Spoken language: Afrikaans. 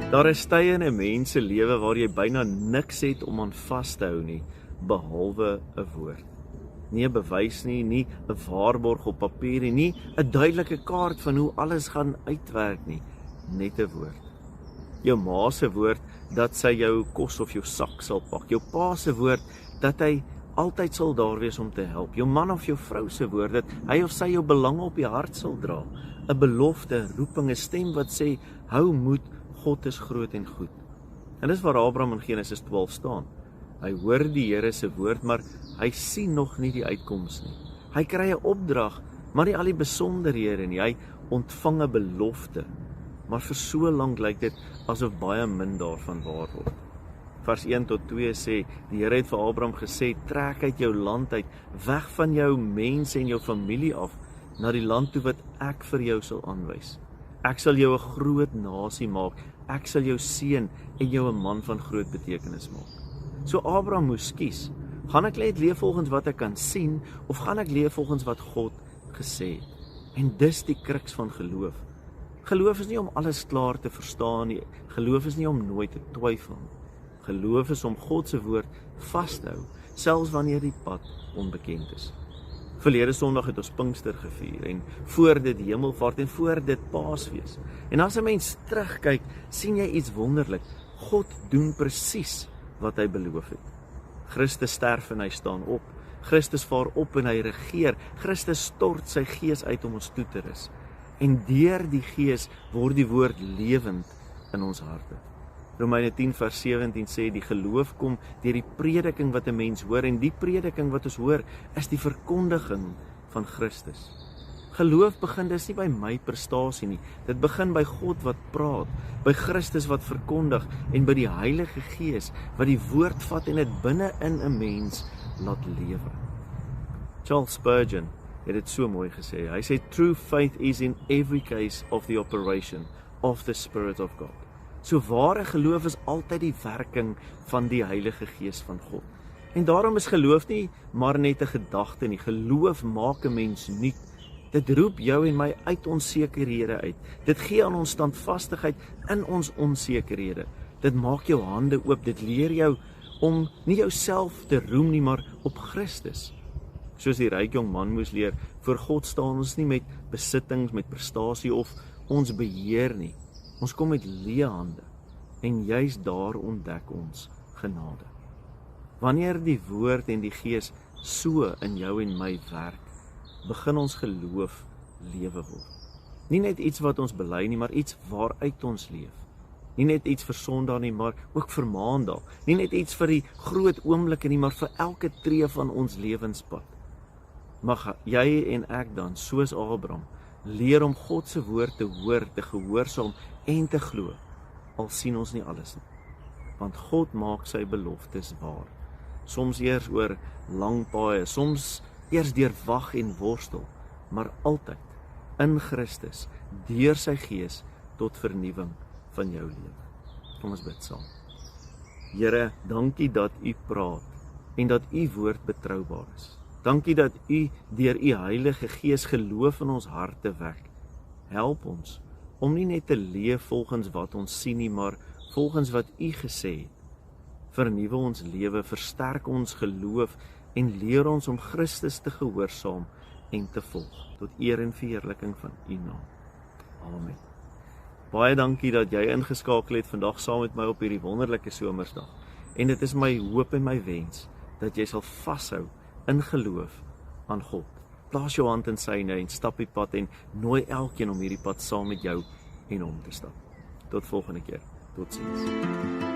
Daar is tye in 'n mens se lewe waar jy byna niks het om aan vas te hou nie, behalwe 'n woord. Nie 'n bewys nie 'n waarborg op papier nie 'n duidelike kaart van hoe alles gaan uitwerk nie, net 'n woord. Jou ma se woord dat sy jou kos of jou sak sal pak, jou pa se woord dat hy altyd sal daar wees om te help, jou man of jou vrou se woord dat hy of sy jou belange op die hart sal dra, 'n belofte, 'n roeping, 'n stem wat sê, hou moed, God is groot en goed. En dis waar Abraham in Genesis 12 staan. Hy hoor die Here se woord, maar hy sien nog nie die uitkoms nie. Hy kry 'n opdrag, maar nie al die besonderhede nie. Hy ontvang 'n belofte, maar vir so lank lyk dit asof baie min daarvan waar word. Vers 1 tot 2 sê, die Here het vir Abraham gesê, trek uit jou land uit, weg van jou mense en jou familie af, na die land toe wat ek vir jou sal aanwys. Ek sal jou 'n groot nasie maak, ek sal jou seën en jou 'n man van groot betekenis maak. So Abraham moes kies, gaan ek net leef volgens wat ek kan sien, of gaan ek leef volgens wat God gesê het? En dis die kruks van geloof. Geloof is nie om alles klaar te verstaan nie, geloof is nie om nooit te twyfel nie. Geloof is om God se woord vas te hou, selfs wanneer die pad onbekend is. Verlede Sondag het ons Pinkster gevier en voor dit Hemelvaart en voor dit Paasfees. En as 'n mens terugkyk, sien jy iets wonderlik. God doen presies wat hy beloof het. Christus sterf en hy staan op. Christus vaar op en hy regeer. Christus stort sy gees uit om ons toe te rus. En deur die gees word die woord lewend in ons harte. Romeine 10 vers 17 sê, die geloof kom deur die prediking wat 'n mens hoor, en die prediking wat ons hoor, is die verkondiging van Christus. Geloof begin dus nie by my prestasie nie, dit begin by God wat praat, by Christus wat verkondig, en by die Heilige Gees, wat die woord vat en dit binne in 'n mens laat lewe. Charles Spurgeon het dit so mooi gesê, hy sê, true faith is in every case of the operation of the Spirit of God. So ware geloof is altyd die werking van die Heilige Gees van God. En daarom is geloof nie maar net 'n gedagte nie. Geloof maak 'n mens nuut. Dit roep jou en my uit onsekerhede uit. Dit gee aan ons standvastigheid in ons onsekerhede. Dit maak jou hande oop. Dit leer jou om nie jouself te roem nie, maar op Christus. Soos die ryk jong man moes leer, voor God staan ons nie met besittings, met prestasie of ons beheer nie. Ons kom met leë hande, en juis daar ontdek ons genade. Wanneer die woord en die gees so in jou en my werk, begin ons geloof lewe word. Nie net iets wat ons bely nie, maar iets waaruit ons leef. Nie net iets vir Sondag nie, maar ook vir Maandag. Nie net iets vir die groot oomblikke nie, maar vir elke tree van ons lewenspad. Mag jy en ek dan, soos Abraham, leer om God se woord te hoor, te gehoorsaam en te glo, al sien ons nie alles nie. Want God maak sy beloftes waar. Soms eers oor lang paaie, soms eers deur wag en worstel, maar altyd in Christus, deur sy gees tot vernuwing van jou lewe. Kom ons bid saam. Here, dankie dat U praat en dat U woord betroubaar is. Dankie dat U deur U Heilige Gees geloof in ons harte wek. Help ons om nie net te leef volgens wat ons sien nie, maar volgens wat U gesê het. Vernuwe ons lewe, versterk ons geloof en leer ons om Christus te gehoorsaam en te volg, tot eer en verheerliking van U naam. Amen. Baie dankie dat jy ingeskakel het vandag saam met my op hierdie wonderlike somersdag. En dit is my hoop en my wens dat jy sal vashou in geloof aan God. Plaas jou hand in syne en stap die pad en nooi elkeen om hierdie pad saam met jou en hom te stap. Tot volgende keer. Totsiens.